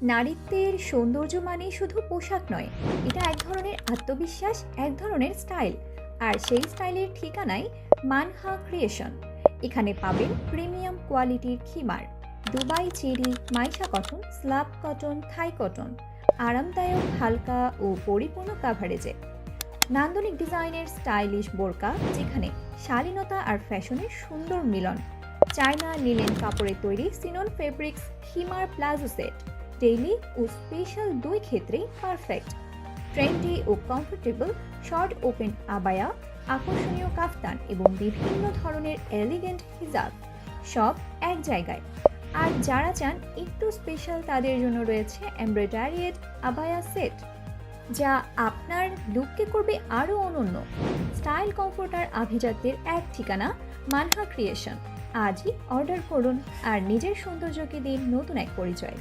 নারীত্বের সৌন্দর্য মানে শুধু পোশাক নয়, এটা এক ধরনের আত্মবিশ্বাস, এক ধরনের স্টাইল। আর সেই স্টাইলের ঠিকানায় মানহা ক্রিয়েশন। এখানে পাবেন প্রিমিয়াম কোয়ালিটির খিমার, Dubai cherry, Maisha cotton, slub cotton, Thai cotton, আরামদায়ক, হালকা ও পরিপূর্ণ কাভারেজে। নান্দনিক ডিজাইনের স্টাইলিশ বোরকা, যেখানে শালীনতা আর ফ্যাশনের সুন্দর মিলন। চায়না লিনেন কাপড়ে তৈরি সিনন ফেব্রিক্স হিমার প্লাজো সেট, ডেইলি ও স্পেশাল দুই ক্ষেত্রেই পারফেক্ট। ট্রেন্ডি ও কমফোর্টেবল শর্ট ওপেন আবায়া, আকর্ষণীয় কাফতান এবং বিভিন্ন ধরনের এলিগেন্ট হিজাব, সব এক জায়গায়। আর যারা চান একটু স্পেশাল, তাদের জন্য রয়েছে এমব্রয়ডারিড আবায়া সেট, যা আপনার লুককে করবে আরও অনন্য। স্টাইল, কমফোর্ট আর আভিজাত্যের এক ঠিকানা, মানহা ক্রিয়েশন। আজই অর্ডার করুন আর নিজের সৌন্দর্যকে দিন নতুন এক পরিচয়।